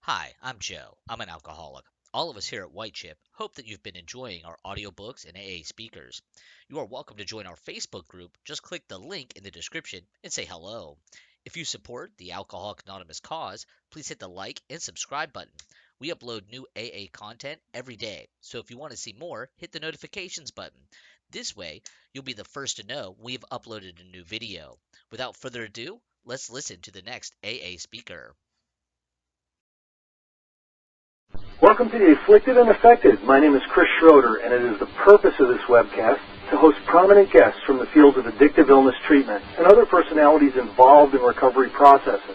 Hi, I'm Joe. I'm an alcoholic. All of us here at White Chip hope that you've been enjoying our audiobooks and AA speakers. You are welcome to join our Facebook group. Just click the link in the description and say hello. If you support the Alcoholic Anonymous cause, please hit the like and subscribe button. We upload new AA content every day, so if you want to see more, hit the notifications button. This way, you'll be the first to know when we've uploaded a new video. Without further ado, let's listen to the next AA speaker. Welcome to The Afflicted and Affected. My name is Chris Schroeder, and it is the purpose of this webcast to host prominent guests from the fields of addictive illness treatment and other personalities involved in recovery processes.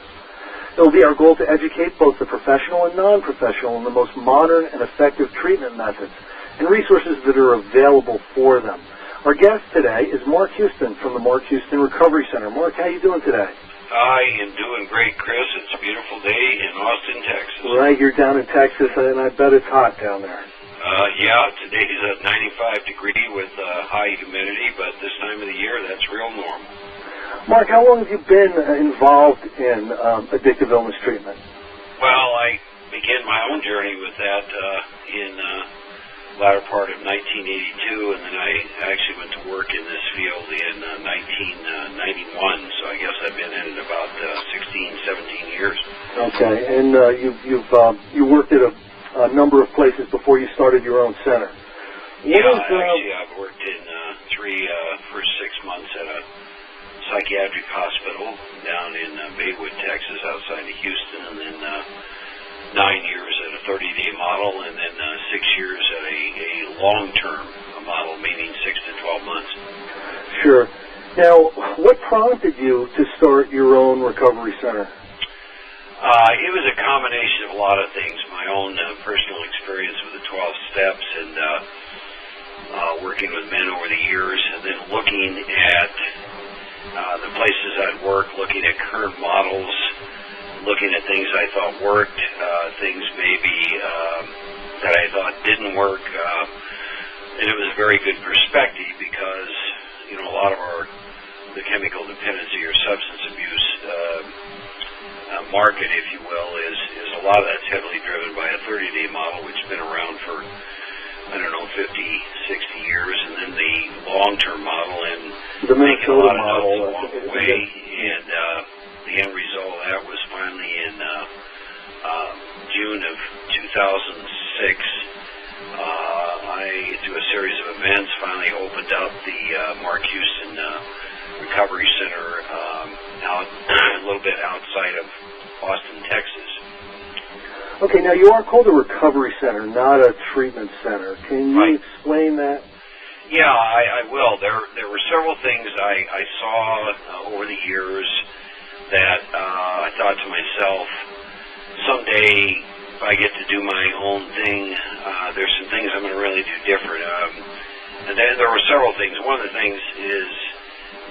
It will be our goal to educate both the professional and non-professional in the most modern and effective treatment methods and resources that are available for them. Our guest today is Mark Houston from the Mark Houston Recovery Center. Mark, how are you doing today? I am doing great, Chris. It's a beautiful day in Austin, Texas. Right, you're down in Texas, and I bet it's hot down there. Yeah, today's at 95 degree with high humidity, but this time of the year, that's real normal. Mark, how long have you been involved in addictive illness treatment? Well, I began my own journey with that in the latter part of 1982, and then I actually went to work in this field in 1991, so I guess I've been in it about 16, 17 years. Okay, and you worked at a number of places before you started your own center. Actually, I've worked in first 6 months at a psychiatric hospital down in Baywood, Texas, outside of Houston, and then 9 years at a 30-day model, and then 6 years at a long-term model, meaning 6 to 12 months. Sure. Now, what prompted you to start your own recovery center? It was a combination of a lot of things. My own personal experience with the 12 steps and working with men over the years, and then looking at the places I'd worked, looking at current models, looking at things I thought worked, things maybe that I thought didn't work. And it was a very good perspective because, you know, a lot of the chemical dependency or substance abuse market, if you will, is a lot of that's heavily driven by a 30-day model, which has been around for, 50, 60 years, and then the long-term model, and the Minnesota model along the way, and the end result of that was finally in June of 2006, I, through a series of events, finally opened up the Mark Houston Recovery Center out a little bit outside of Austin, Texas. Okay, now you are called a recovery center, not a treatment center. Can you explain that? Yeah, I will. There were several things I saw over the years that I thought to myself, someday if I get to do my own thing, there's some things I'm going to really do different. And then there were several things. One of the things is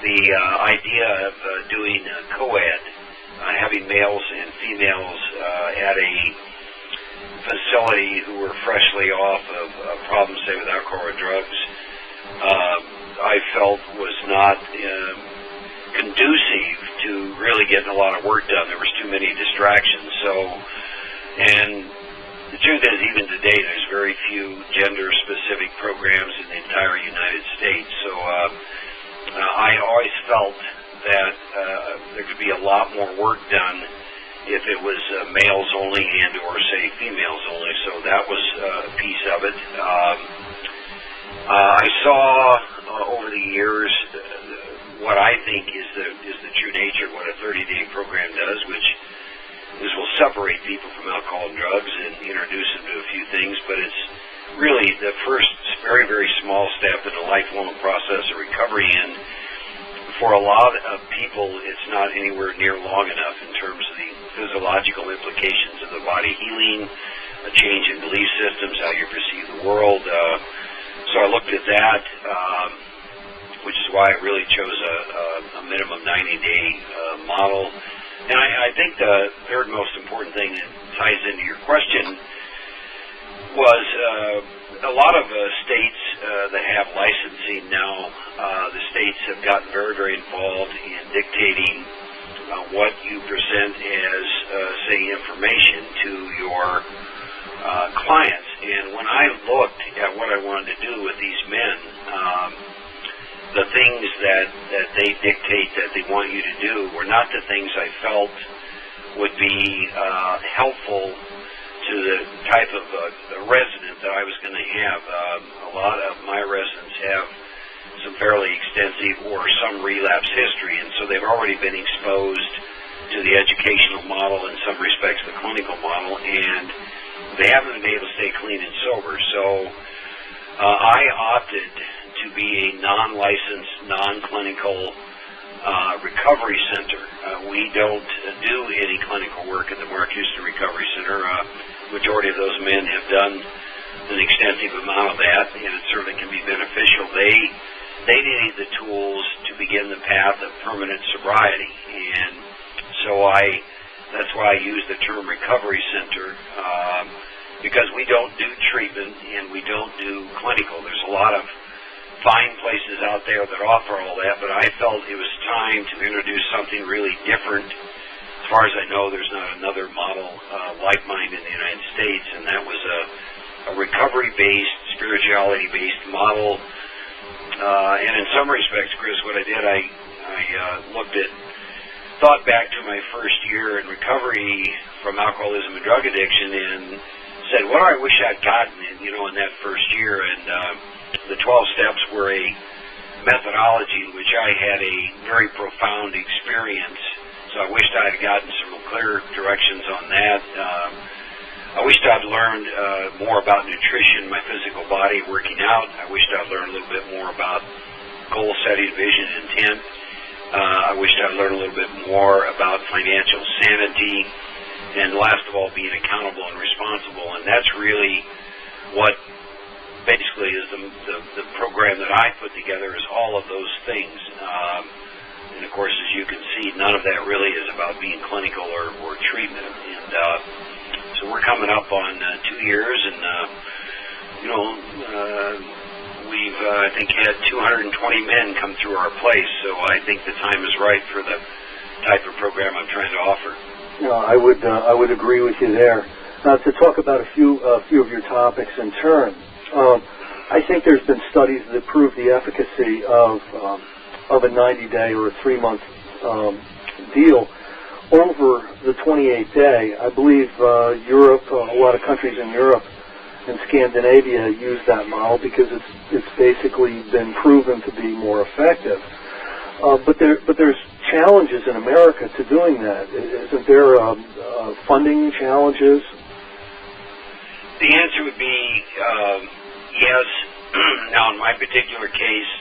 the idea of doing co-ed, having males and females at a facility who were freshly off of problems, say, with alcohol or drugs, I felt was not conducive to really getting a lot of work done. There was too many distractions. And the truth is, even today, there's very few gender-specific programs in the entire United States. So I always felt that there could be a lot more work done if it was males only and or, say, females only. So that was a piece of it. I saw over the years what I think is the true nature of what a 30-day program does, which is will separate people from alcohol and drugs and introduce them to a few things, but it's really the first very, very small step in a lifelong process of recovery, and for a lot of people it's not anywhere near long enough in terms of the physiological implications of the body healing, a change in belief systems, how you perceive the world. So I looked at that, which is why I really chose a minimum 90-day model. And I think the third most important thing that ties into your question was a lot of states that have licensing now, the states have gotten very, very involved in dictating what you present as say, information to your clients. And when I looked at what I wanted to do with these men, the things that they dictate that they want you to do were not the things I felt would be helpful to the type of resident that I was going to have. A lot of my residents have some fairly extensive or some relapse history, and so they've already been exposed to the educational model, in some respects the clinical model, and they haven't been able to stay clean and sober. So I opted to be a non-licensed, non-clinical recovery center. We don't do any clinical work at the Mark Houston Recovery Center. Majority of those men have done an extensive amount of that, and it certainly can be beneficial. They needed the tools to begin the path of permanent sobriety, and so that's why I use the term recovery center, because we don't do treatment and we don't do clinical. There's a lot of fine places out there that offer all that, but I felt it was time to introduce something really different. As far as I know, there's not another model like mine in the United States, and that was a recovery-based, spirituality-based model. And in some respects, Chris, what I did, I thought back to my first year in recovery from alcoholism and drug addiction and said, what do I wish I'd gotten in that first year? And the 12 steps were a methodology in which I had a very profound experience. So I wished I had gotten some clear directions on that. I wished I'd learned more about nutrition, my physical body, working out. I wished I'd learned a little bit more about goal setting, vision, intent. I wished I'd learned a little bit more about financial sanity. And last of all, being accountable and responsible. And that's really what basically is the program that I put together, is all of those things. And of course, as you can see, none of that really is about being clinical or treatment. And so we're coming up on 2 years, and we've I think had 220 men come through our place. So I think the time is right for the type of program I'm trying to offer. I would agree with you there. To talk about a few of your topics in turn, I think there's been studies that prove the efficacy of a 90-day or a 3-month deal over the 28th day. I believe Europe, a lot of countries in Europe and Scandinavia use that model because it's basically been proven to be more effective. But there's challenges in America to doing that. Isn't there funding challenges? The answer would be yes. Now, in my particular case,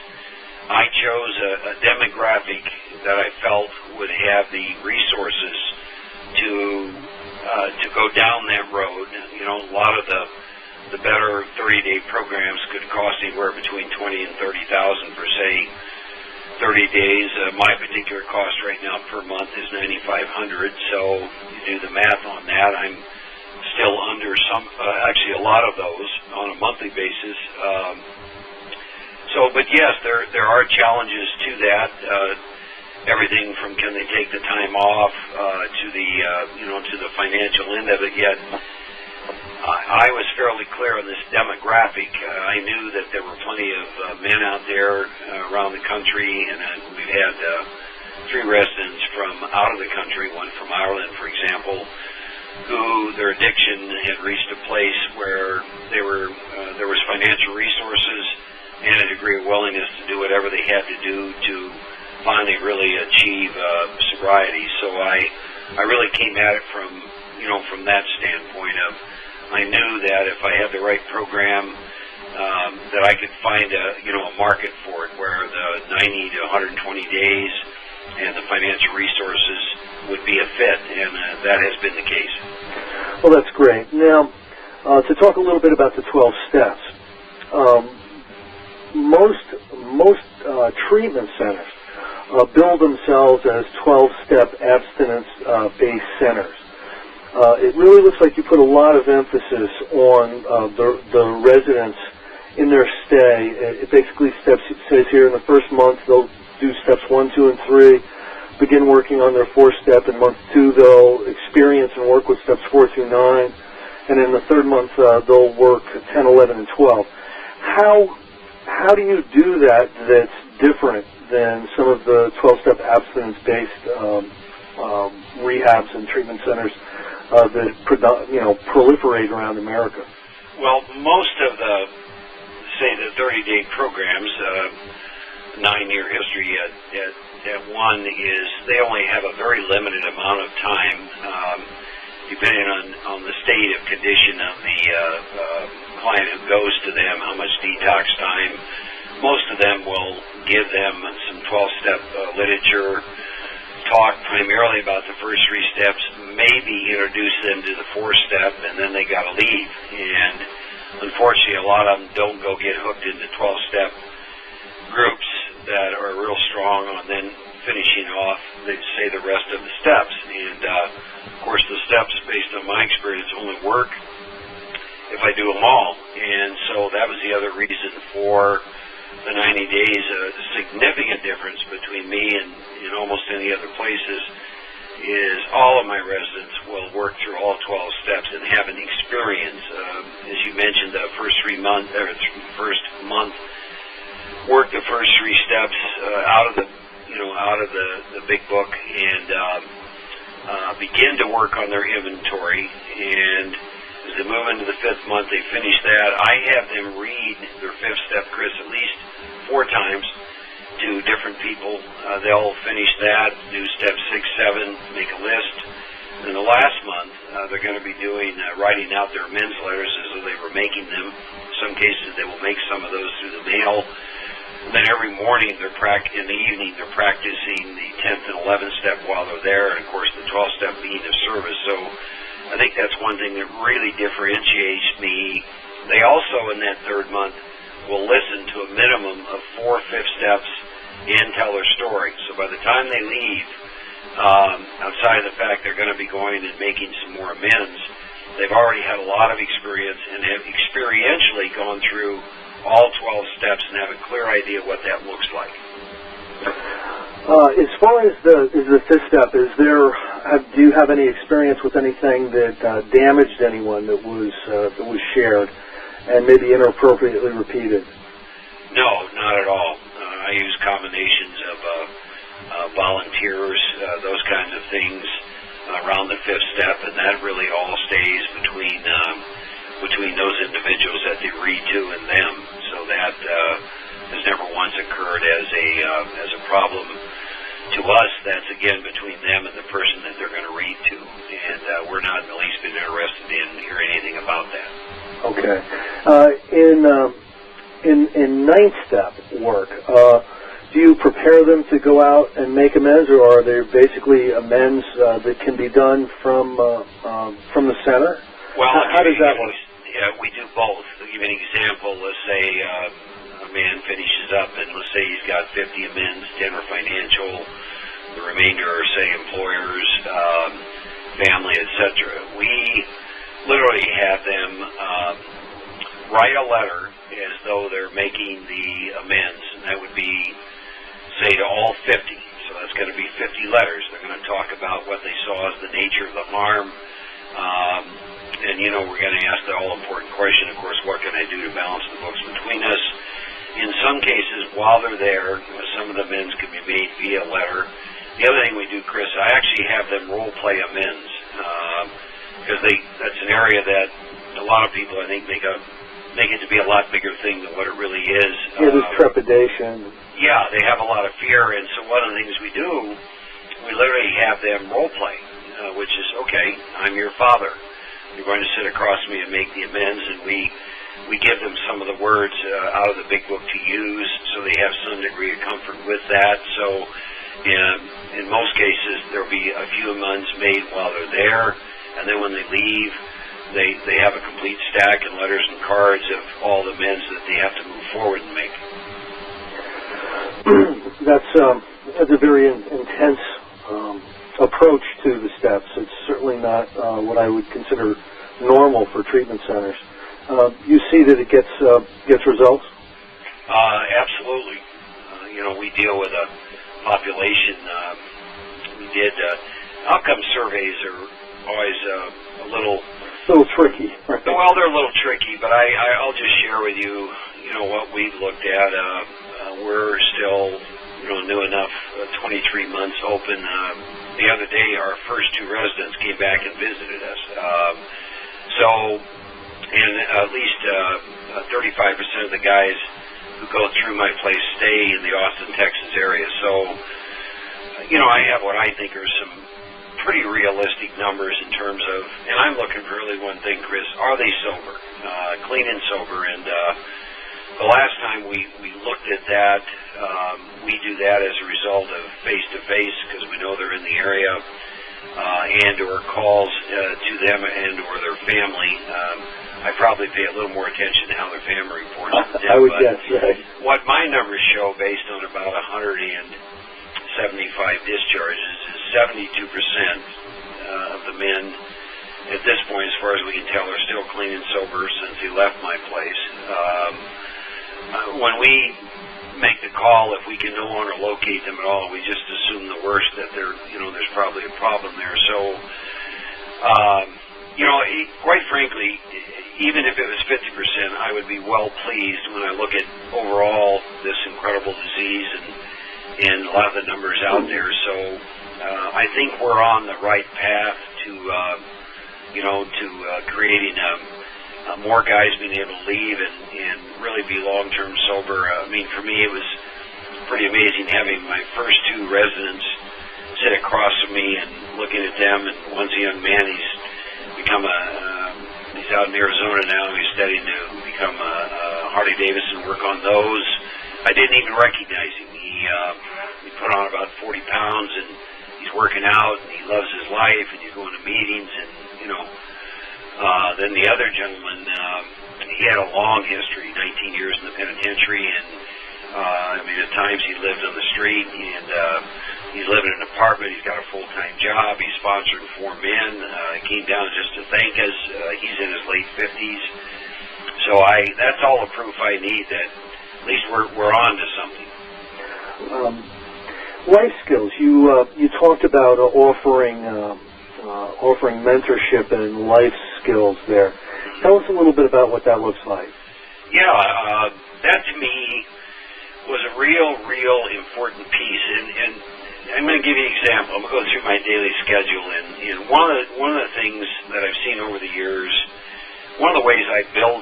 I chose a demographic that I felt would have the resources to go down that road. A lot of the better 30-day programs could cost anywhere between $20,000 and $30,000 for, say, 30 days. My particular cost right now per month is $9,500. So you do the math on that. I'm still under actually a lot of those on a monthly basis. But yes, there are challenges to that. Everything from can they take the time off to the financial end of it. Yet I was fairly clear on this demographic. I knew that there were plenty of men out there around the country, and we've had 3 residents from out of the country, one from Ireland, for example, who their addiction had reached a place where there was financial resources and a degree of willingness to do whatever they had to do to finally really achieve sobriety. So I really came at it from that standpoint of, I knew that if I had the right program, that I could find a market for it, where the 90 to 120 days and the financial resources would be a fit, and that has been the case. Well, that's great. Now, to talk a little bit about the 12 steps, most treatment centers bill themselves as 12-step abstinence-based centers. It really looks like you put a lot of emphasis on the residents in their stay. It basically says here in the first month they'll do steps 1, 2, and 3. begin working on their 4-step. In month 2, they'll experience and work with steps 4 through 9. And in the 3rd month, they'll work 10, 11, and 12. How do you do that that's different than some of the 12-step abstinence-based rehabs and treatment centers that proliferate around America? Well, most of the 30-day programs, 9-year history at one is they only have a very limited amount of time, depending on the state of condition of the client who goes to them, how much detox time. Most of them will give them some 12-step literature, talk primarily about the first 3 steps, maybe introduce them to the 4th step, and then they got to leave. And unfortunately, a lot of them don't go get hooked into 12-step groups that are real strong on then finishing off, they say, the rest of the steps. And, of course, the steps, based on my experience, only work if I do them all. And so that was the other reason for the 90 days. A significant difference between me and almost any other places is all of my residents will work through all 12 steps and have an experience. As you mentioned, the first month, work the first 3 steps out of the big book and begin to work on their inventory. And as they move into the 5th month, they finish that. I have them read their 5th step, Chris, at least 4 times to different people. They'll finish that, do step 6, 7, make a list. In the last month, they're going to be doing writing out their amends letters as though they were making them. In some cases, they will make some of those through the mail. And then every morning, in the evening, they're practicing the 10th and 11th step while they're there, and of course the 12th step being of service. So I think that's one thing that really differentiates me. They also, in that 3rd month, will listen to a minimum of 4 5th steps and tell their story. So by the time they leave, outside of the fact they're going to be going and making some more amends, they've already had a lot of experience and have experientially gone through all 12 steps and have a clear idea what that looks like. As far as the 5th step, do you have any experience with anything that damaged anyone that was shared and maybe inappropriately repeated? No, not at all. I use combinations of volunteers, those kinds of things around the 5th step, and that really all stays between those individuals that they read to and them. So that has never once occurred as a problem to us. That's again between them and the person that they're going to read to, and we're not in the least bit interested in hearing anything about that. Okay. In 9th step work, do you prepare them to go out and make amends, or are there basically amends that can be done from the center? Well, how does that work? Yeah, we do both. To give you an example, let's say a man finishes up and let's say he's got 50 amends, 10 are financial, the remainder are, say, employers, family, etc. We literally have them write a letter as though they're making the amends, and that would be, say, to all 50. So that's going to be 50 letters. They're going to talk about what they saw as the nature of the harm. And, we're going to ask the all-important question, of course, what can I do to balance the books between us? In some cases, while they're there, some of the amends can be made via letter. The other thing we do, Chris, I actually have them role-play amends, because that's an area that a lot of people, I think, make it to be a lot bigger thing than what it really is. Yeah, there's trepidation. Yeah, they have a lot of fear, and so one of the things we do, we literally have them role-play, which is, okay, I'm your father. You're going to sit across me and make the amends, and we give them some of the words out of the big book to use, so they have some degree of comfort with that. So in most cases, there'll be a few amends made while they're there, and then when they leave, they have a complete stack and letters and cards of all the amends that they have to move forward and make. That's a very intense approach to the steps. It's certainly not what I would consider normal for treatment centers. You see that it gets results? Absolutely. We deal with a population we did. Outcome surveys are always a little tricky. Right? Well, they're a little tricky, but I'll just share with you, what we've looked at. We're still, new enough, 23 months open. The other day, our first 2 residents came back and visited us. And at least 35% of the guys who go through my place stay in the Austin, Texas area. So, I have what I think are some pretty realistic numbers in terms of, and I'm looking for really one thing, Chris, are they sober, clean and sober? And the last time we looked at that, we do that as a result of face-to-face because we know they're in the area, and or calls to them and or their family. I probably pay a little more attention to how their family reports to them. I would guess, right. What my numbers show, based on about 175 discharges, is 72% of the men at this point, as far as we can tell, are still clean and sober since he left my place. When we make the call, if we can no longer locate them at all, we just assume the worst, that there's probably a problem there. So, quite frankly, even if it was 50%, I would be well pleased when I look at overall this incredible disease and a lot of the numbers out there. So I think we're on the right path to creating more guys being able to leave and really be long-term sober. I mean, for me, it was pretty amazing having my first 2 residents sit across from me and looking at them. And one's a young man. He's become he's out in Arizona now. He's studying to become a Harley Davidson, work on those. I didn't even recognize him. He put on about 40 pounds, and he's working out, and he loves his life, and he's going to meetings, and, then the other gentleman, he had a long history, 19 years in the penitentiary, and, at times he lived on the street, and he's living in an apartment. He's got a full-time job. He's sponsoring 4 men. He came down just to thank us. He's in his late 50s. So that's all the proof I need that at least we're on to something. Life skills. You talked about offering mentorship and life skills there. Tell us a little bit about what that looks like. Yeah, that to me was a real important piece, and I'm going to give you an example. I'm going to go through my daily schedule, and one of the things that I've seen over the years, one of the ways I built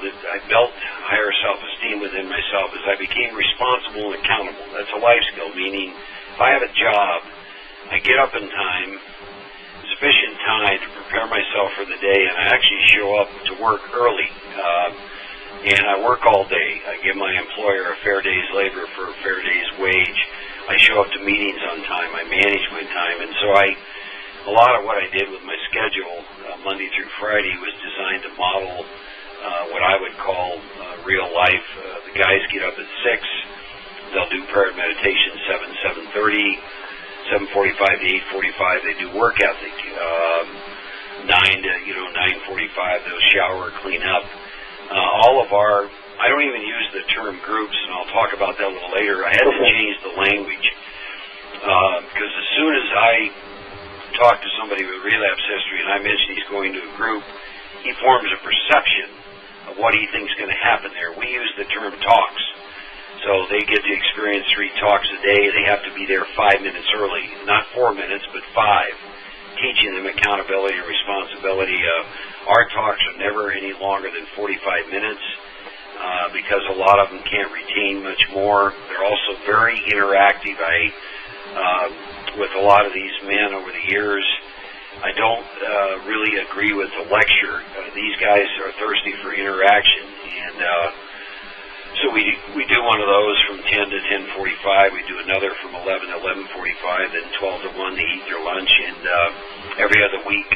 higher self-esteem within myself is I became responsible and accountable. That's a life skill, meaning if I have a job, I get up in time, sufficient time to prepare myself for the day, and I actually show up to work early. And I work all day. I give my employer a fair day's labor for a fair day's wage. I show up to meetings on time. I manage my time. And so a lot of what I did with my schedule, Monday through Friday, was designed to model what I would call real life. The guys get up at 6. They'll do prayer and meditation 7:30, 7:45 to 8:45. They do work ethic. 9 to 9:45. They'll shower, clean up. I don't even use the term groups, and I'll talk about that a little later. I had to change the language because as soon as I talk to somebody with relapse history and I mention he's going to a group, he forms a perception of what he thinks is going to happen there. We use the term talks. So they get to experience 3 talks a day. They have to be there 5 minutes early, not 4 minutes, but 5, teaching them accountability and responsibility. Our talks are never any longer than 45 minutes because a lot of them can't retain much more. They're also very interactive. With a lot of these men over the years, I don't really agree with the lecture. These guys are thirsty for interaction, and so we do one of those from 10 to 10:45. We do another from 11 to 11:45, then 12 to 1 to eat their lunch, and every other week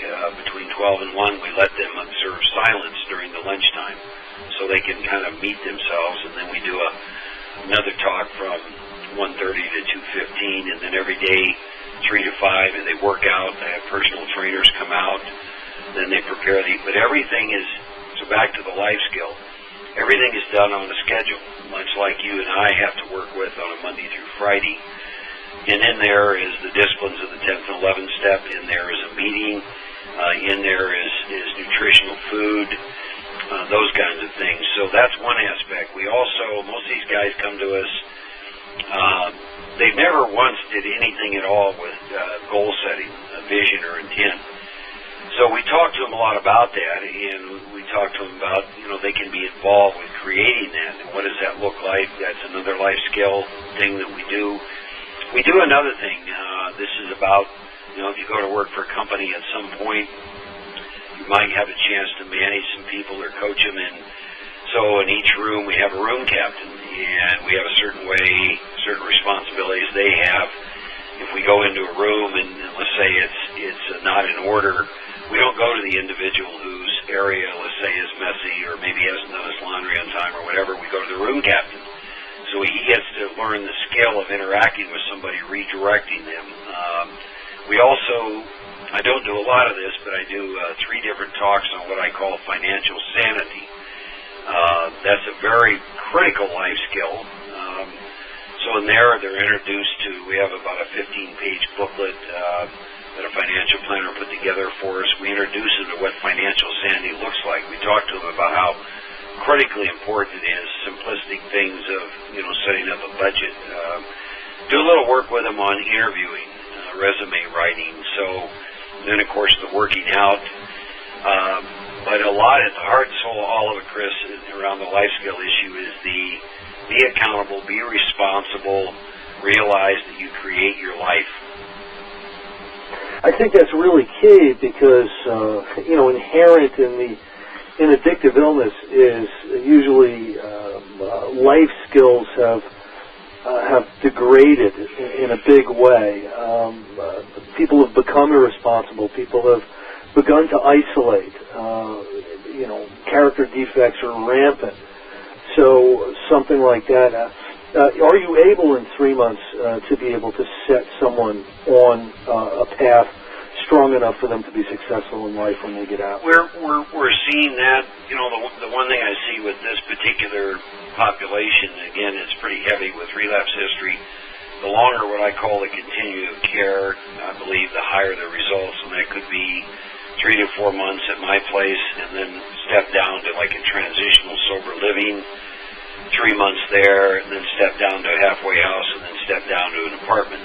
between 12 and 1, we let them observe silence during the lunchtime so they can kind of meet themselves, and then we do another talk from 1:30 to 2:15, and then every day 3 to 5, and they work out. They have personal trainers come out, then they prepare but everything is, so back to the life skill, everything is done on a schedule, much like you and I have to work with on a Monday through Friday. And in there is the disciplines of the 10th and 11th step. In there is a meeting. In there is nutritional food, those kinds of things. So that's one aspect. We also, most of these guys come to us, they never once did anything at all with goal setting, vision, or intent. So we talk to them a lot about that, and we talk to them about, they can be involved with creating that. And what does that look like? That's another life skill thing that we do. We do another thing. This is about, if you go to work for a company at some point, you might have a chance to manage some people or coach them. And so in each room, we have a room captain, and we have a certain way, certain responsibilities they have. If we go into a room and let's say it's not in order, we don't go to the individual whose area, let's say, is messy or maybe hasn't done his laundry on time or whatever. We go to the room captain. So he gets to learn the skill of interacting with somebody, redirecting them. We also, I don't do a lot of this, but I do 3 different talks on what I call financial sanity. That's a very critical life skill. So in there, they're introduced to, we have about a 15-page booklet that a financial planner put together for us. We introduce them to what financial sanity looks like. We talk to them about how critically important it is, simplistic things of, setting up a budget. Do a little work with them on interviewing, resume writing. So then, of course, the working out. But a lot at the heart and soul of all of it, Chris, around the life skill issue is be accountable, be responsible, realize that you create your life. I think that's really key because, inherent in addictive illness is usually life skills have degraded in a big way. People have become irresponsible. People have begun to isolate. Character defects are rampant. So something like that. Are you able in 3 months to be able to set someone on a path strong enough for them to be successful in life when they get out? We're seeing that. The one thing I see with this particular population, again, it's pretty heavy with relapse history. The longer what I call the continuum of care, I believe the higher the results, and that could be 3 to 4 months at my place, and then step down to like a transitional sober living, 3 months there, and then step down to a halfway house, and then step down to an apartment.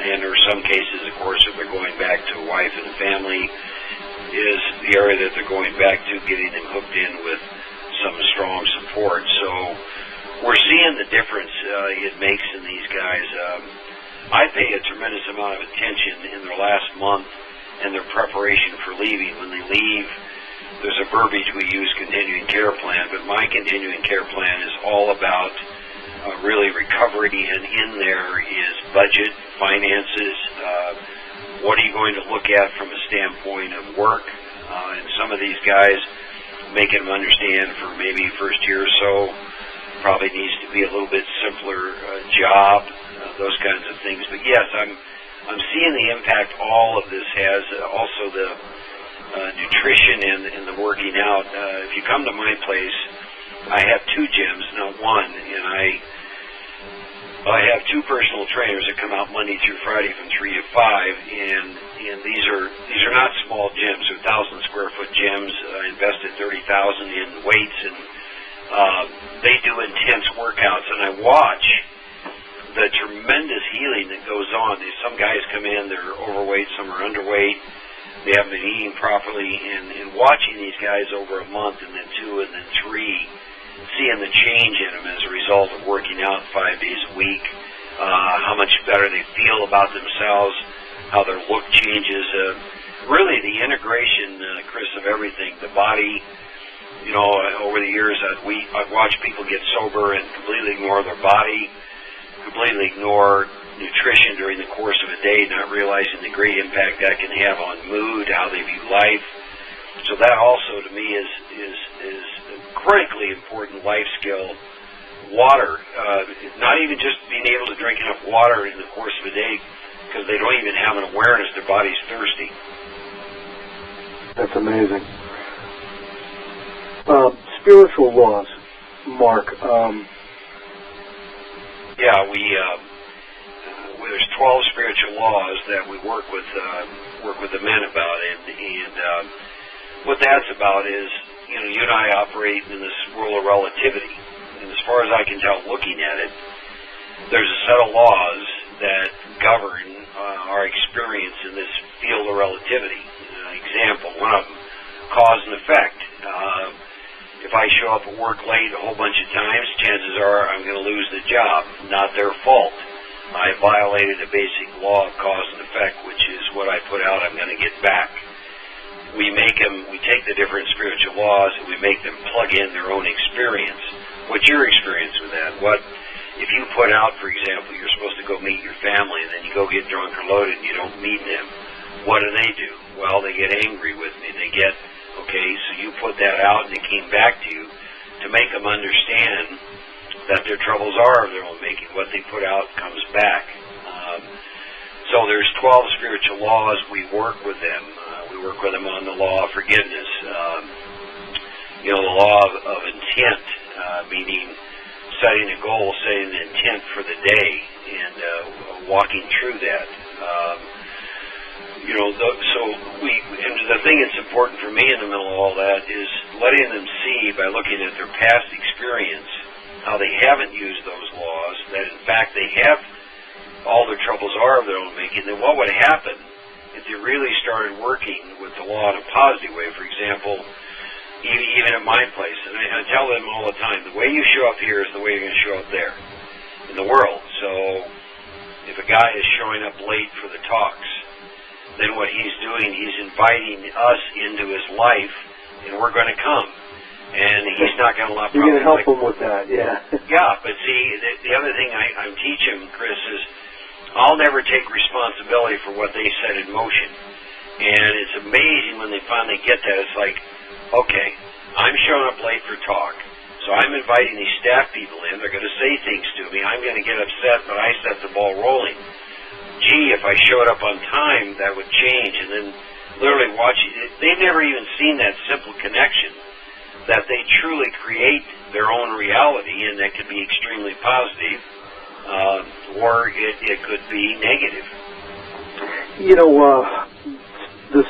And there are some cases, of course, if they're going back to a wife and a family, is the area that they're going back to, getting them hooked in with some strong support. So we're seeing the difference it makes in these guys. I pay a tremendous amount of attention in their last month and their preparation for leaving. When they leave, there's a verbiage we use, continuing care plan, but my continuing care plan is all about really recovery, and in there is budget, finances, what are you going to look at from a standpoint of work, and some of these guys, making them understand for maybe first year or so, probably needs to be a little bit simpler job, those kinds of things. But yes, I'm seeing the impact all of this has, also the nutrition and the working out. If you come to my place, I have 2 gyms, not one, and I have 2 personal trainers that come out Monday through Friday from 3 to 5, and these are not small gyms. They're 1,000 square foot gyms. I invested $30,000 in weights, and they do intense workouts, and I watch the tremendous healing that goes on. Some guys come in, they're overweight, some are underweight. They haven't been eating properly, and watching these guys over a month, and then 2, and then 3, seeing the change in them as a result of working out 5 days a week, how much better they feel about themselves, how their look changes. Really, the integration, Chris, of everything. The body, over the years, I'd watch people get sober and completely ignore their body, completely ignore nutrition during the course of a day, not realizing the great impact that can have on mood, how they view life. So that also, to me, is a critically important life skill. Water, not even just being able to drink enough water in the course of a day, because they don't even have an awareness their body's thirsty. That's amazing. Spiritual loss, Mark. Yeah, there's 12 spiritual laws that we work with the men about, and what that's about is, you and I operate in this world of relativity, and as far as I can tell, looking at it, there's a set of laws that govern our experience in this field of relativity. Example, one of them, cause and effect. If I show up at work late a whole bunch of times, chances are I'm going to lose the job. Not their fault. I violated a basic law of cause and effect, which is what I put out, I'm going to get back. We take the different spiritual laws and we make them plug in their own experience. What's your experience with that? If you put out, for example, you're supposed to go meet your family and then you go get drunk or loaded and you don't meet them, what do? Well, they get angry with me. Okay, so you put that out and it came back to you to make them understand that their troubles are of their own making. What they put out comes back. So there's 12 spiritual laws. We work with them. We work with them on the law of forgiveness. The law of intent, meaning setting a goal, setting an intent for the day, and walking through that. And the thing that's important for me in the middle of all that is letting them see by looking at their past experience how they haven't used those laws, that in fact they have all their troubles are of their own making, then what would happen if they really started working with the law in a positive way? For example, even at my place, and I tell them all the time, the way you show up here is the way you're going to show up there in the world. So if a guy is showing up late for the talks, then what he's doing, he's inviting us into his life, and we're going to come. And he's not going to allow problems. You're going to help him with that, yeah. Yeah, but see, the other thing I'm teaching, Chris, is I'll never take responsibility for what they set in motion. And it's amazing when they finally get that. It's like, okay, I'm showing up late for talk, so I'm inviting these staff people in. They're going to say things to me. I'm going to get upset, but I set the ball rolling. Gee, if I showed up on time, that would change. And then literally watching it, they've never even seen that simple connection, that they truly create their own reality, and that could be extremely positive, or it could be negative. The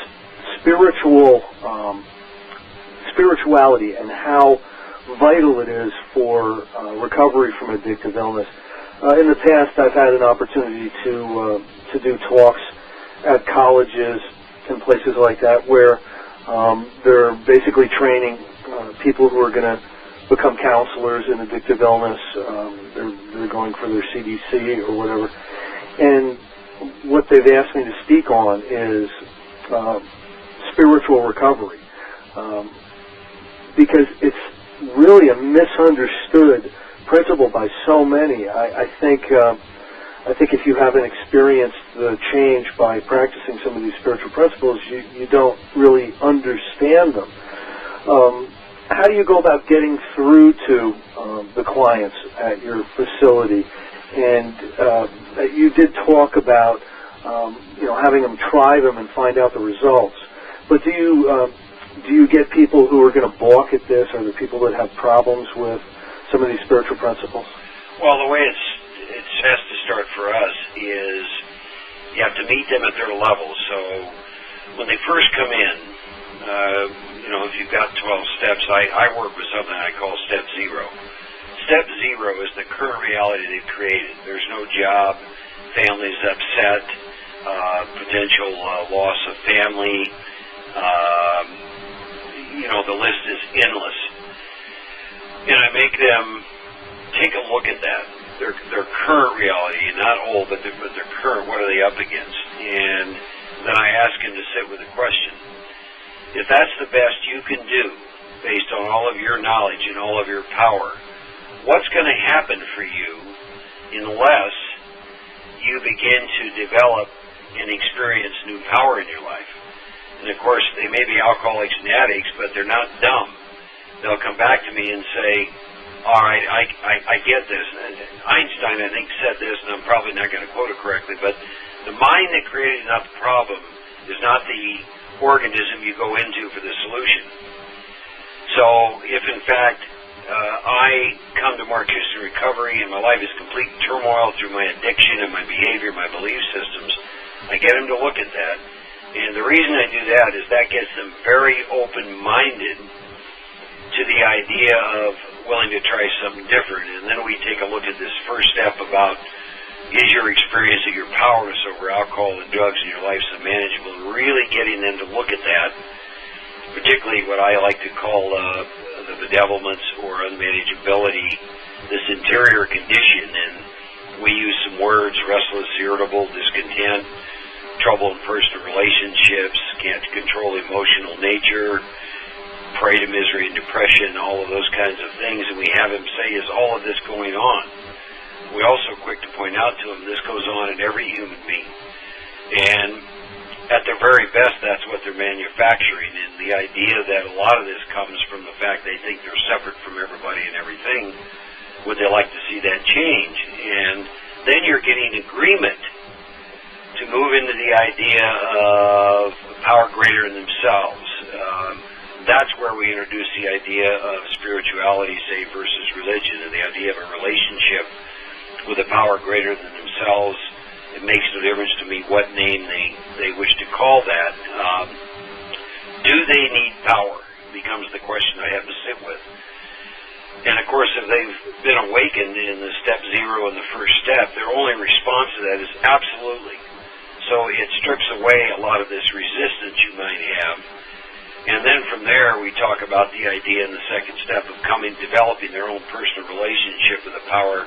spirituality and how vital it is for recovery from addictive illness. In the past, I've had an opportunity to do talks at colleges and places like that where they're basically training people who are going to become counselors in addictive illness. They're going for their CDC or whatever. And what they've asked me to speak on is spiritual recovery, because it's really a misunderstood principle by so many. I think if you haven't experienced the change by practicing some of these spiritual principles, you don't really understand them. How do you go about getting through to the clients at your facility? And you did talk about having them try them and find out the results. But do you get people who are going to balk at this, or the people that have problems with some of these spiritual principles? Well, the way it has to start for us is you have to meet them at their level. So when they first come in, if you've got 12 steps, I work with something I call Step 0. Step 0 is the current reality they've created. There's no job, family's upset, potential loss of family. The list is endless. And I make them take a look at that, their current reality, not old, but their current, what are they up against? And then I ask them to sit with a question. If that's the best you can do, based on all of your knowledge and all of your power, what's going to happen for you unless you begin to develop and experience new power in your life? And of course, they may be alcoholics and addicts, but they're not dumb. They'll come back to me and say, all right, I get this. And Einstein, I think, said this, and I'm probably not going to quote it correctly, but the mind that created not the problem is not the organism you go into for the solution. So if, in fact, I come to Mark Houston Recovery and my life is complete turmoil through my addiction and my behavior, my belief systems, I get them to look at that. And the reason I do that is that gets them very open-minded to the idea of willing to try something different. And then we take a look at this first step about, is your experience of your powerless over alcohol and drugs in your life unmanageable? And really getting them to look at that, particularly what I like to call the bedevilments or unmanageability, this interior condition. And we use some words: restless, irritable, discontent, trouble in personal relationships, can't control emotional nature, prey to misery and depression, all of those kinds of things. And we have him say, is all of this going on? We also quick to point out to him this goes on in every human being. And at their very best, that's what they're manufacturing. And the idea that a lot of this comes from the fact they think they're separate from everybody and everything, would they like to see that change? And then you're getting agreement to move into the idea of power greater than themselves. That's where we introduce the idea of spirituality, say, versus religion, and the idea of a relationship with a power greater than themselves. It makes no difference to me what name they wish to call that. Do they need power? Becomes the question I have to sit with. And of course, if they've been awakened in the step zero and the first step, their only response to that is absolutely. So it strips away a lot of this resistance you might have. And then from there, we talk about the idea in the second step of developing their own personal relationship with a power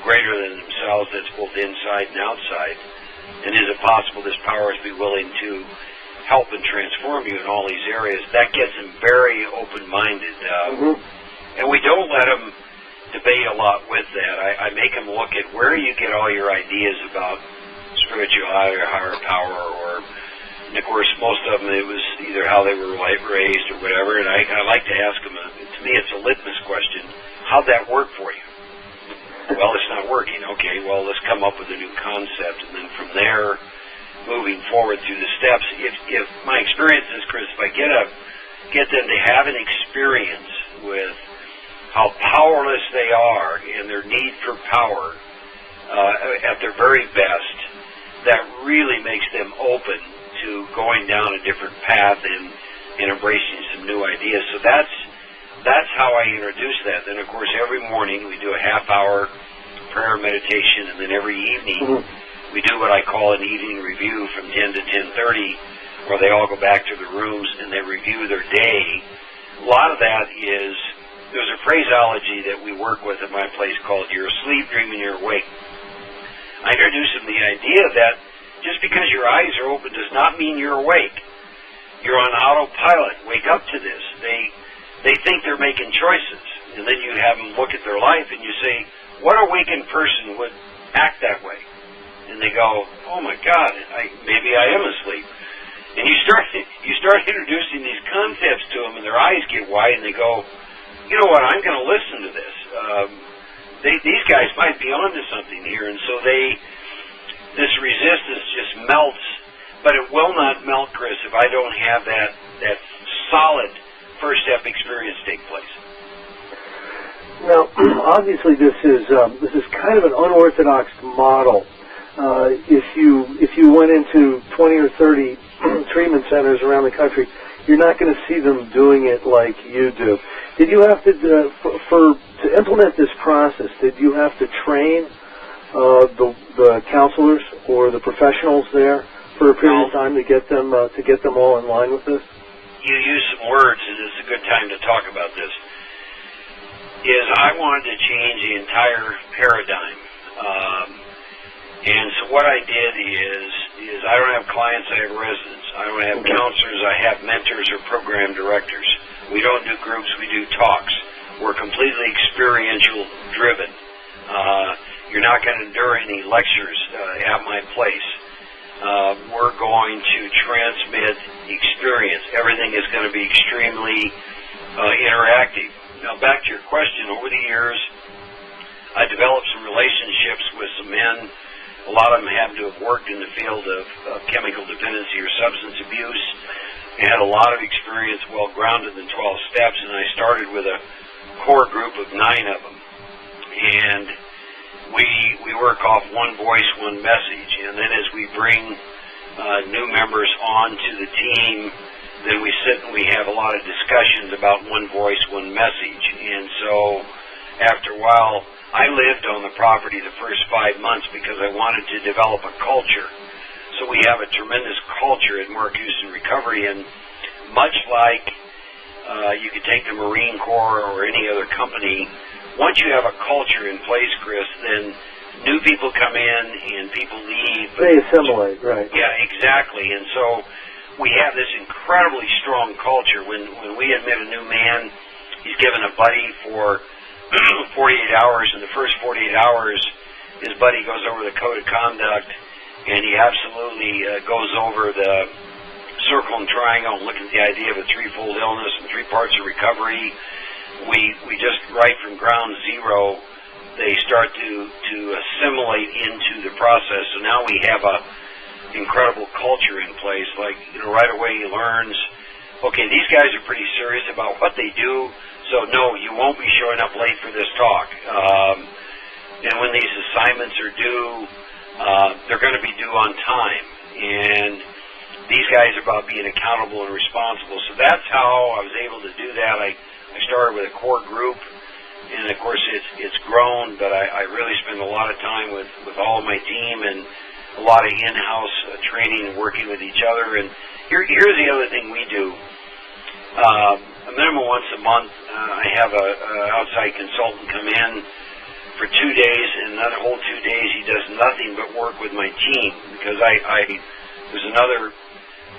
greater than themselves that's both inside and outside. And is it possible this power is be willing to help and transform you in all these areas? That gets them very open-minded. And we don't let them debate a lot with that. I make them look at where you get all your ideas about spirituality or higher power, and of course most of them it was either how they were raised or whatever, and I like to ask them, to me it's a litmus question, how'd that work for you? Well, it's not working. Okay, well, let's come up with a new concept, and then from there, moving forward through the steps. If my experience is, Chris, if I get them to have an experience with how powerless they are and their need for power at their very best, that really makes them open to going down a different path and embracing some new ideas. So that's how I introduce that. Then, of course, every morning we do a half-hour prayer meditation, and then every evening we do what I call an evening review from 10 to 10:30, where they all go back to their rooms and they review their day. A lot of that is, there's a phraseology that we work with at my place called you're asleep, dreaming, you're awake. I introduce them the idea that just because your eyes are open does not mean you're awake. You're on autopilot. Wake up to this. They think they're making choices, and then you have them look at their life and you say, what awakened person would act that way? And they go, oh my God, maybe I am asleep. And you start introducing these concepts to them, and their eyes get wide, and they go, you know what, I'm going to listen to this. These guys might be onto something here, and so this resistance just melts, but it will not melt, Chris, if I don't have that solid first step experience take place. Now, obviously, this is kind of an unorthodox model. If you went into 20 or 30 treatment centers around the country, you're not going to see them doing it like you do. Did you have to to implement this process? Did you have to train the counselors or the professionals there for a period of time to get them all in line with this? You use some words, and it's a good time to talk about this. I wanted to change the entire paradigm. And so what I did is I don't have clients, I have residents. I don't have counselors, I have mentors or program directors. We don't do groups, we do talks. We're completely experiential driven. You're not going to endure any lectures at my place. We're going to transmit experience. Everything is going to be extremely interactive. Now, back to your question, over the years, I developed some relationships with some men. A lot of them happen to have worked in the field of chemical dependency or substance abuse, and had a lot of experience well grounded in 12 steps. And I started with a core group of 9 of them, and we work off one voice, one message, and then as we bring new members onto the team, then we sit and we have a lot of discussions about one voice, one message. And so after a while, I lived on the property the first 5 months because I wanted to develop a culture. So we have a tremendous culture at Mark Houston Recovery, and much like you could take the Marine Corps or any other company, once you have a culture in place, Chris, then new people come in and people leave. They assimilate, right. Yeah, exactly. And so we have this incredibly strong culture. When we admit a new man, he's given a buddy for 48 hours. In the first 48 hours, his buddy goes over the code of conduct, and he absolutely goes over the circle and triangle and looks at the idea of a threefold illness and 3 parts of recovery. We just, right from ground zero, they start to assimilate into the process. So now we have a incredible culture in place. Like, right away he learns, okay, these guys are pretty serious about what they do, so no, you won't be showing up late for this talk. And when these assignments are due, they're going to be due on time. And these guys are about being accountable and responsible. So that's how I was able to do that. I started with a core group, and of course it's grown, but I really spend a lot of time with all of my team and a lot of in-house training and working with each other. And here's the other thing we do. A minimum once a month, I have a outside consultant come in for 2 days, and that whole 2 days he does nothing but work with my team, because there's another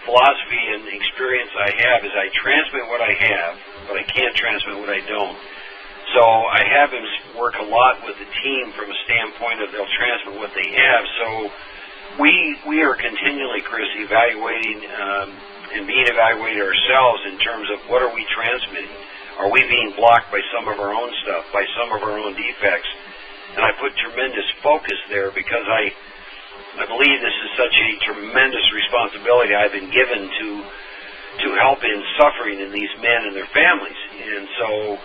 philosophy and experience I have is I transmit what I have, but I can't transmit what I don't. So I have him work a lot with the team from a standpoint of they'll transmit what they have. So we are continually, Chris, evaluating and being evaluated ourselves in terms of what are we transmitting. Are we being blocked by some of our own stuff, by some of our own defects? And I put tremendous focus there because I believe this is such a tremendous responsibility I've been given to help in suffering in these men and their families. And so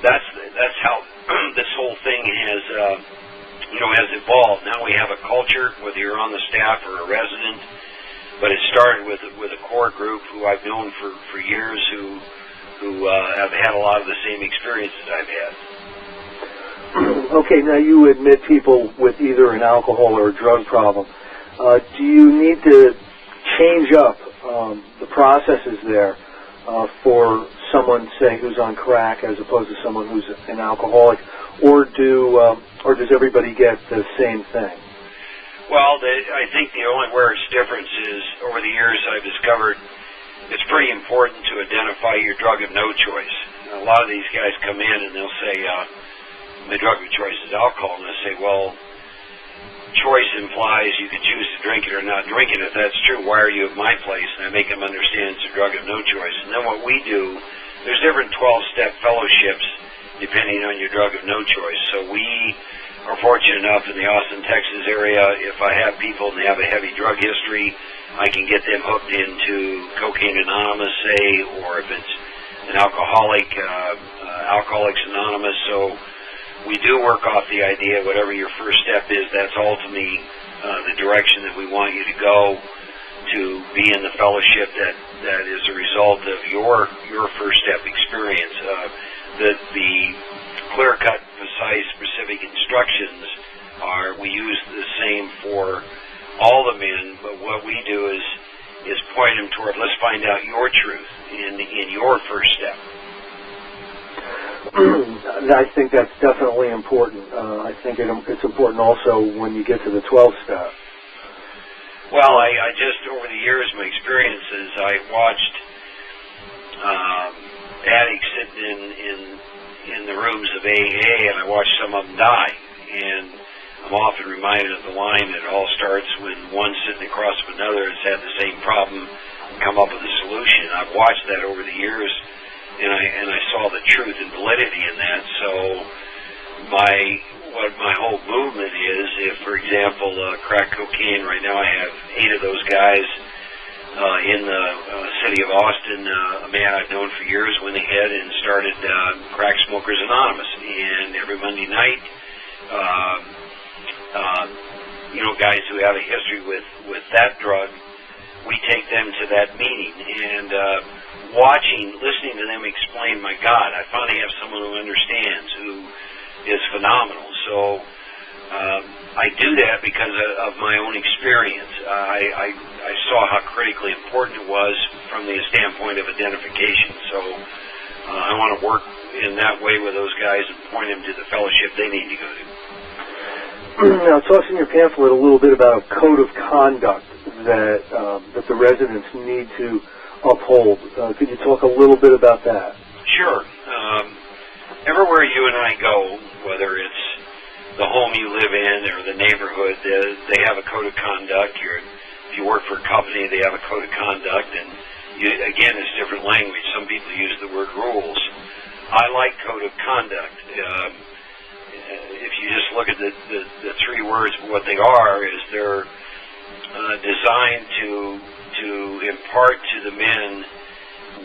that's how this whole thing has evolved. Now we have a culture, whether you're on the staff or a resident, but it started with a core group who I've known for years who have had a lot of the same experiences I've had. Okay, now you admit people with either an alcohol or a drug problem. Do you need to change up the processes there for someone, say, who's on crack as opposed to someone who's an alcoholic, or does everybody get the same thing? Well, I think the only where it's difference is over the years I've discovered it's pretty important to identify your drug of no choice. A lot of these guys come in and they'll say, my drug of choice is alcohol, and I say, well, choice implies you can choose to drink it or not drink it. If that's true, why are you at my place? And I make them understand it's a drug of no choice. And then what we do, there's different 12-step fellowships depending on your drug of no choice. So we are fortunate enough in the Austin, Texas area, if I have people and they have a heavy drug history, I can get them hooked into Cocaine Anonymous, say, or if it's an alcoholic, Alcoholics Anonymous. So we do work off the idea, whatever your first step is, that's ultimately the direction that we want you to go, to be in the fellowship that is a result of your first step experience. The clear-cut, precise, specific instructions we use the same for all the men, but what we do is point them toward, let's find out your truth in your first step. I think that's definitely important. I think it's important also when you get to the 12-step. Well, I just, over the years, my experiences, I watched addicts sitting in the rooms of AA, and I watched some of them die. And I'm often reminded of the line that it all starts when one sitting across from another has had the same problem and come up with a solution. I've watched that over the years, and I saw the truth and validity in that. So what my whole movement is, if, for example, crack cocaine, right now I have 8 of those guys in the city of Austin, a man I've known for years went ahead and started Crack Smokers Anonymous. And every Monday night, guys who have a history with that drug, we take them to that meeting. And listening to them explain, my God, I finally have someone who understands, who is phenomenal. So I do that because of my own experience. I saw how critically important it was from the standpoint of identification. So I want to work in that way with those guys and point them to the fellowship they need to go to. Now, it talks in your pamphlet a little bit about a code of conduct that the residents need to uphold. Could you talk a little bit about that? Sure. Everywhere you and I go, whether it's the home you live in or the neighborhood, they have a code of conduct. If you work for a company, they have a code of conduct. And again, it's different language. Some people use the word rules. I like code of conduct. If you just look at the three words, what they are is they're designed to impart to the men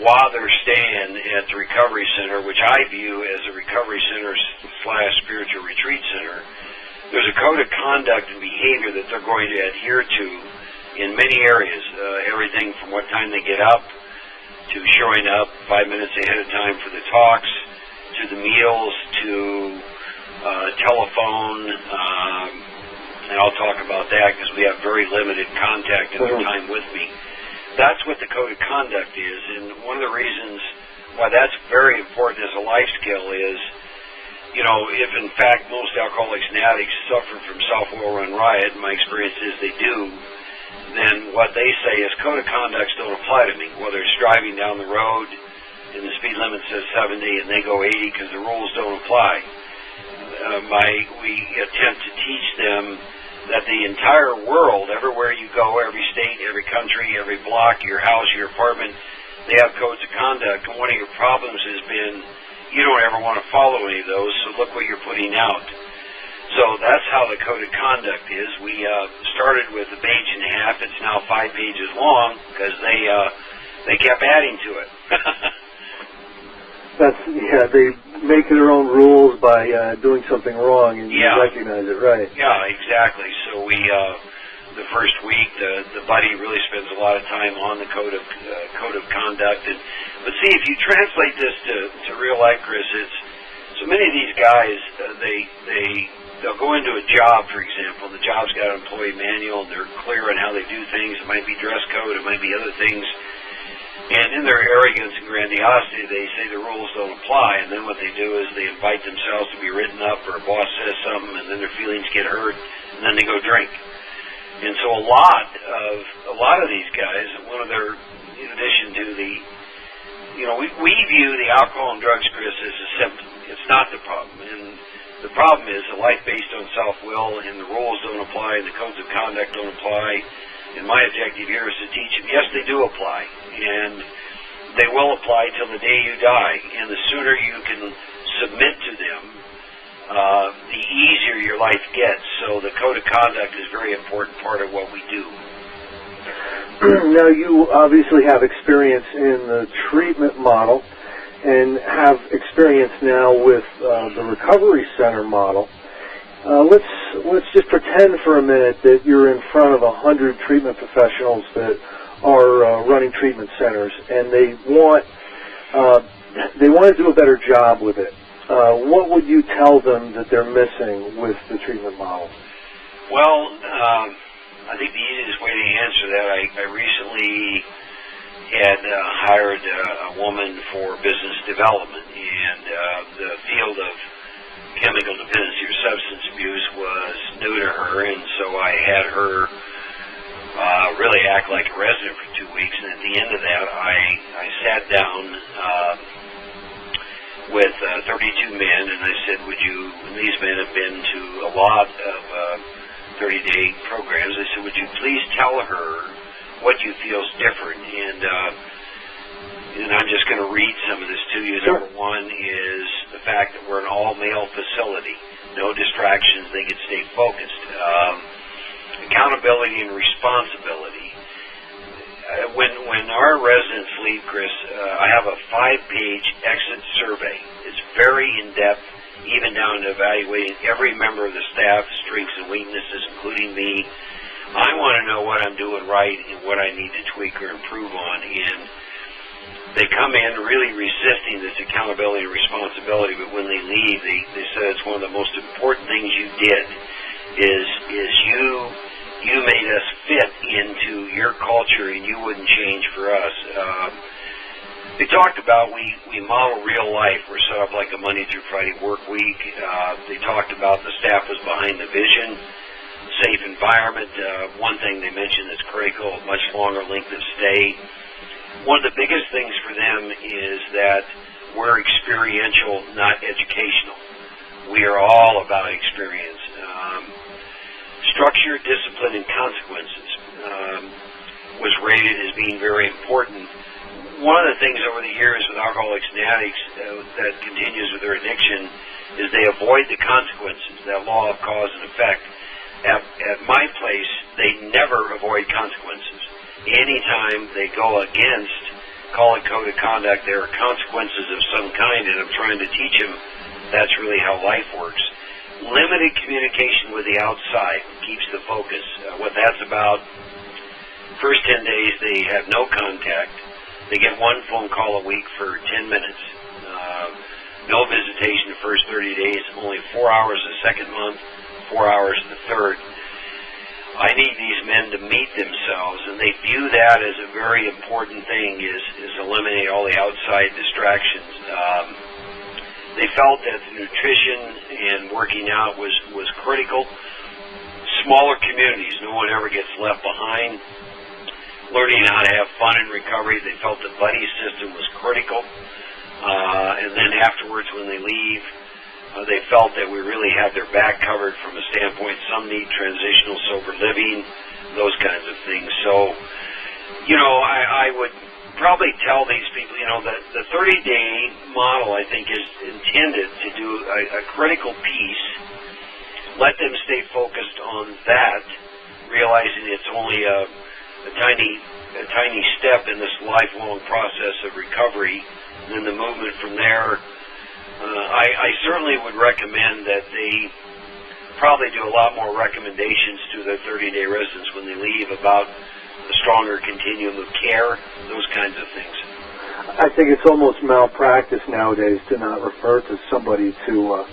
while they're staying at the recovery center, which I view as a recovery center / spiritual retreat center. There's a code of conduct and behavior that they're going to adhere to in many areas. Everything from what time they get up, to showing up 5 minutes ahead of time for the talks, to the meals, to telephone, and I'll talk about that because we have very limited contact in their time with me. That's what the code of conduct is, and one of the reasons why that's very important as a life skill is, if in fact most alcoholics and addicts suffer from self-will run riot, and my experience is they do, then what they say is code of conducts don't apply to me, whether it's driving down the road and the speed limit says 70 and they go 80 because the rules don't apply. We attempt to teach them that the entire world, everywhere you go, every state, every country, every block, your house, your apartment, they have codes of conduct. And one of your problems has been you don't ever want to follow any of those, so look what you're putting out. So that's how the code of conduct is. We started with a page and a half. It's now 5 pages long because they kept adding to it. They make their own rules by doing something wrong, and you recognize it, right? Yeah, exactly. So we, the first week, the buddy really spends a lot of time on the code of conduct. But see, if you translate this to real life, Chris, it's so many of these guys. They'll go into a job, for example. The job's got an employee manual. They're clear on how they do things. It might be dress code. It might be other things. And in their arrogance and grandiosity, they say the rules don't apply. And then what they do is they invite themselves to be written up, or a boss says something, and then their feelings get hurt, and then they go drink. And so a lot of these guys, one of their, in addition to the, we view the alcohol and drugs, Chris, as a symptom. It's not the problem. And the problem is a life based on self-will, and the rules don't apply, and the codes of conduct don't apply. And my objective here is to teach them, yes, they do apply, and they will apply till the day you die. And the sooner you can submit to them, the easier your life gets. So the code of conduct is a very important part of what we do. Now, you obviously have experience in the treatment model and have experience now with the recovery center model. Let's just pretend for a minute that you're in front of 100 treatment professionals that are running treatment centers, and they want to do a better job with it. What would you tell them that they're missing with the treatment model? Well, I think the easiest way to answer that, I recently had hired a woman for business development, and the field of chemical dependency or substance abuse was new to her, and so I had her really act like a resident for 2 weeks, and at the end of that, I sat down with 32 men, and I said, and these men have been to a lot of 30-day programs, I said, would you please tell her what you feel is different? And I'm just going to read some of this to you. Sure. Number one is the fact that we're an all-male facility. No distractions. They can stay focused. Accountability and responsibility. when our residents leave, Chris, I have a 5-page exit survey. It's very in-depth, even down to evaluating every member of the staff, strengths and weaknesses, including me. I want to know what I'm doing right and what I need to tweak or improve on. And they come in really resisting this accountability and responsibility, but when they leave, they said it's one of the most important things you did is you made us fit into your culture and you wouldn't change for us. They talked about we model real life. We're set up like a Monday through Friday work week. They talked about the staff was behind the vision, safe environment. One thing they mentioned that's critical, much longer length of stay. One of the biggest things for them is that we're experiential, not educational. We are all about experience. Structure, discipline, and consequences was rated as being very important. One of the things over the years with alcoholics and addicts that continues with their addiction is they avoid the consequences, that law of cause and effect. At my place, they never avoid consequences. Anytime they go against call it code of conduct, there are consequences of some kind, and I'm trying to teach them that's really how life works. Limited communication with the outside keeps the focus. What that's about, first 10 days they have no contact. They get one phone call a week for 10 minutes. No visitation the first 30 days, only 4 hours the second month, 4 hours the third. I need these men to meet themselves, and they view that as a very important thing, is eliminate all the outside distractions. They felt that the nutrition and working out was critical. Smaller communities, no one ever gets left behind. Learning how to have fun in recovery, they felt the buddy system was critical. And then afterwards, when they leave, they felt that we really had their back covered from a standpoint. Some need transitional sober living, those kinds of things. So, I would probably tell these people, that the 30-day model, I think, is intended to do a critical piece. Let them stay focused on that, realizing it's only a tiny step in this lifelong process of recovery, and then the movement from there. I certainly would recommend that they probably do a lot more recommendations to their 30-day residents when they leave about a stronger continuum of care, those kinds of things. I think it's almost malpractice nowadays to not refer to somebody to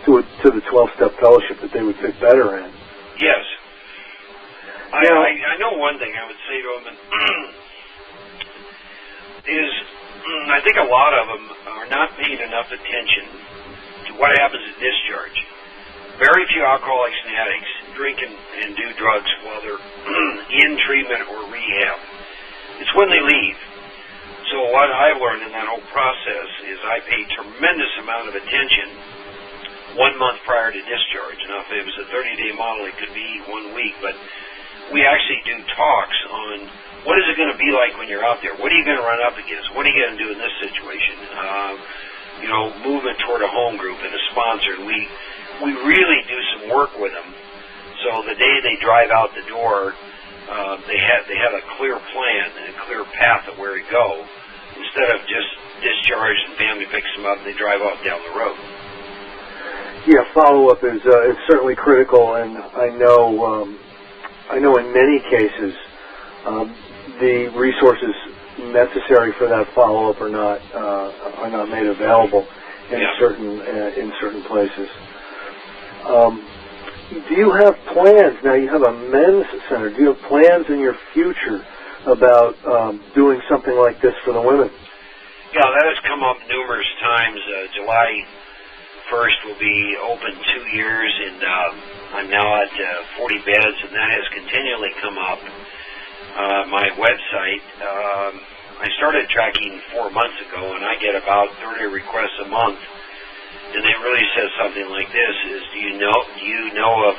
the 12-step fellowship that they would fit better in. Yes. I know one thing I would say to them is I think a lot of them are not paying enough attention to what happens at discharge. Very few alcoholics and addicts drink and do drugs while they're in treatment or rehab. It's when they leave. So what I learned in that whole process is I pay tremendous amount of attention 1 month prior to discharge. Now, if it was a 30-day model, it could be 1 week, but we actually do talks on what is it going to be like when you're out there? What are you going to run up against? What are you going to do in this situation? Movement toward a home group and a sponsor. And we really do some work with them. So the day they drive out the door, they have a clear plan and a clear path of where to go, instead of just discharge and family picks them up and they drive off down the road. Yeah, follow-up is certainly critical, and I know in many cases the resources necessary for that follow-up are not made available in certain places. Do you have plans? Now you have a men's center. Do you have plans in your future about doing something like this for the women? Yeah, that has come up numerous times. July 1st will be open 2 years, and I'm now at 40 beds, and that has continually come up. My website, I started tracking 4 months ago, and I get about 30 requests a month. And it really says something like this: do you know of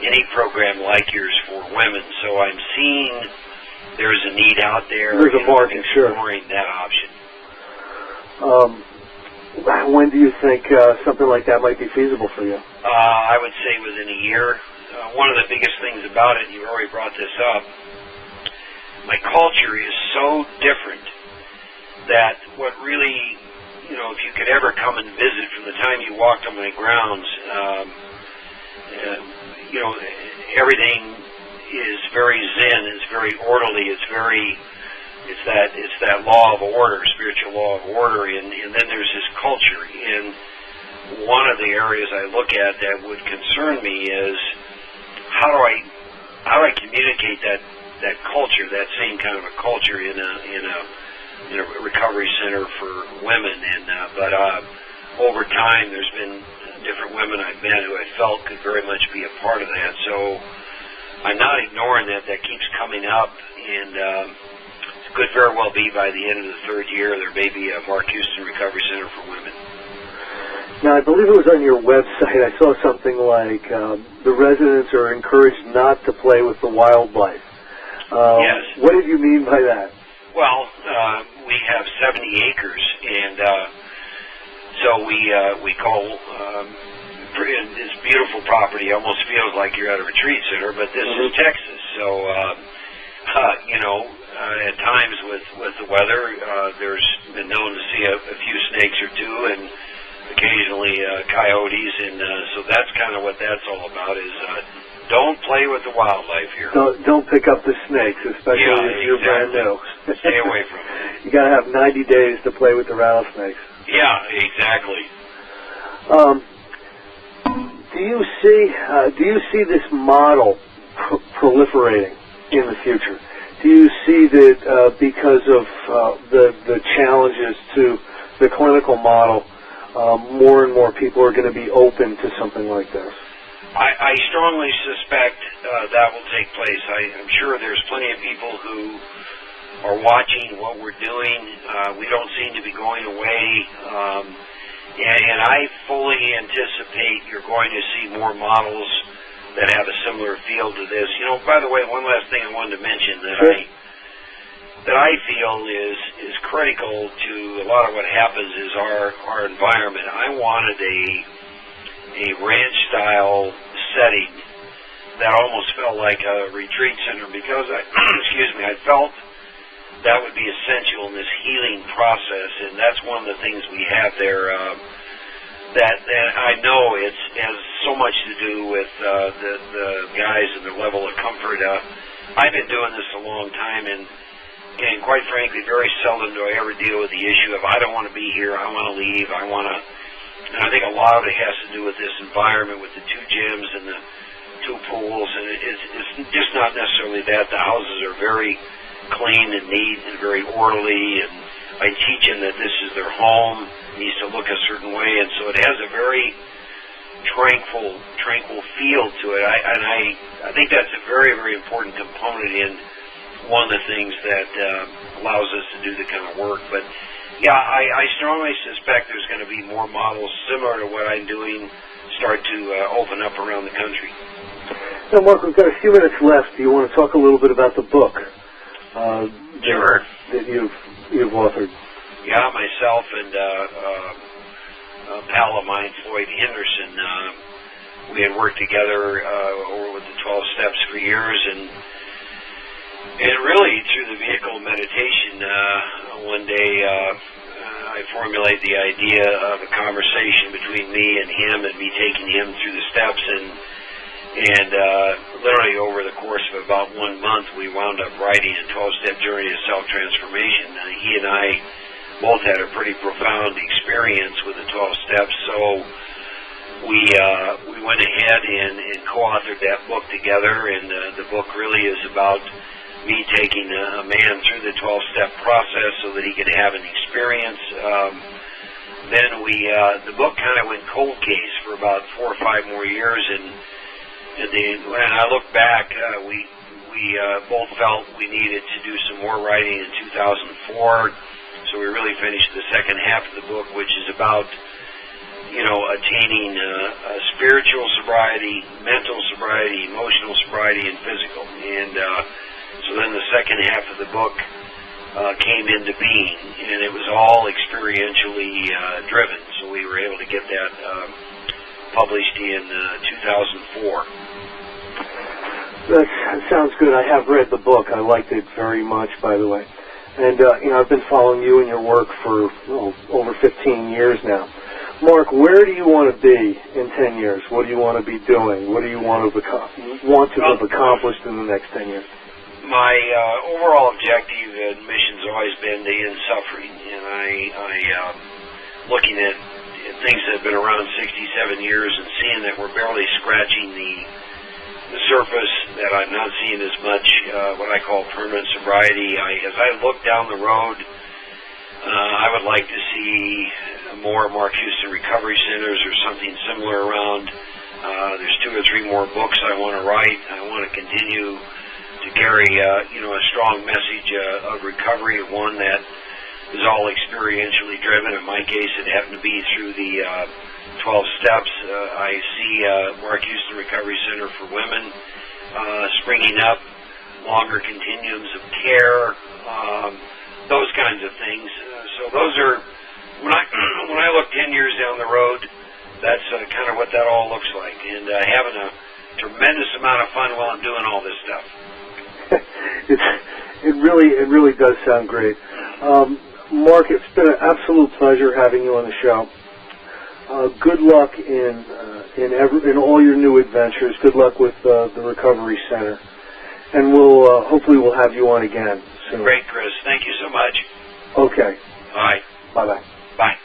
any program like yours for women? So I'm seeing there's a need out there. There's a market, sure. Exploring that option. When do you think something like that might be feasible for you? I would say within a year. One of the biggest things about it, you already brought this up, my culture is so different that what really, if you could ever come and visit from the time you walked on my grounds, everything is very zen, it's very orderly, it's that law of order, spiritual law of order, and then there's this culture. And one of the areas I look at that would concern me is how do I communicate that culture, that same kind of a culture in a recovery center for women. And but over time, there's been different women I've met who I felt could very much be a part of that. So I'm not ignoring that. That keeps coming up, and it could very well be by the end of the third year there may be a Mark Houston Recovery Center for women. Now, I believe it was on your website. I saw something like the residents are encouraged not to play with the wildlife. Yes. What did you mean by that? Well, we have 70 acres, and so we call this beautiful property. Almost feels like you're at a retreat center, but this is Texas. So, at times with the weather, there's been known to see a few snakes or two, and occasionally coyotes, and so that's kind of what that's all about. Is don't play with the wildlife here. Don't pick up the snakes, especially if you're brand new. Stay away from them. You got to have 90 days to play with the rattlesnakes. Yeah, exactly. Do you see this model proliferating in the future? Do you see that because of the challenges to the clinical model, more and more people are going to be open to something like this? I strongly suspect that will take place. I'm sure there's plenty of people who are watching what we're doing. We don't seem to be going away. And I fully anticipate you're going to see more models that have a similar feel to this. By the way, one last thing I wanted to mention that I feel is critical to a lot of what happens is our environment. I wanted a ranch-style setting that almost felt like a retreat center because I felt that would be essential in this healing process, and that's one of the things we have there. That I know it has so much to do with the guys and their level of comfort. I've been doing this a long time, and quite frankly, very seldom do I ever deal with the issue of I don't want to be here, I want to leave, and I think a lot of it has to do with this environment with the 2 gyms and the 2 pools, and it's just not necessarily that. The houses are very clean and neat and very orderly, and I teach them that this is their home, needs to look a certain way, and so it has a very tranquil feel to it. I think that's a very, very important component in one of the things that allows us to do the kind of work. But yeah, I strongly suspect there's going to be more models similar to what I'm doing start to open up around the country. Now, Mark, we've got a few minutes left. Do you want to talk a little bit about the book Sure. that you've authored? Yeah, myself and a pal of mine, Floyd Henderson, we had worked together over with the 12 Steps for years, and really through the vehicle of meditation, one day I formulated the idea of a conversation between me and him, and me taking him through the steps, and literally over the course of about 1 month, we wound up writing a 12-step journey to self-transformation. He and I both had a pretty profound experience with the 12 steps, so we went ahead and co-authored that book together, and the book really is about me taking a man through the 12-step process so that he could have an experience. Then the book kind of went cold case for about 4 or 5 more years, and when I look back, we both felt we needed to do some more writing in 2004. So we really finished the second half of the book, which is about, attaining spiritual sobriety, mental sobriety, emotional sobriety, and physical. And so then the second half of the book came into being, and it was all experientially driven. So we were able to get that published in 2004. That sounds good. I have read the book. I liked it very much, by the way. And, I've been following you and your work for over 15 years now. Mark, where do you want to be in 10 years? What do you want to be doing? What do you want to have accomplished in the next 10 years? My overall objective and mission's always been to end suffering, and I looking at things that have been around 67 years and seeing that we're barely scratching the surface, that I'm not seeing as much what I call permanent sobriety. As I look down the road, I would like to see more Mark Houston recovery centers or something similar around. There's 2 or 3 more books I want to write. I want to continue to carry a strong message of recovery, one that is all experientially driven. In my case, it happened to be through the 12 steps. I see Mark Houston Recovery Center for Women springing up, longer continuums of care, those kinds of things. So those are, when I look 10 years down the road, that's kind of what that all looks like. And having a tremendous amount of fun while I'm doing all this stuff. It really does sound great. Mark, it's been an absolute pleasure having you on the show. Good luck in all your new adventures. Good luck with the Recovery Center, and hopefully we'll have you on again soon. Great, Chris. Thank you so much. Okay. All right. Bye-bye. Bye.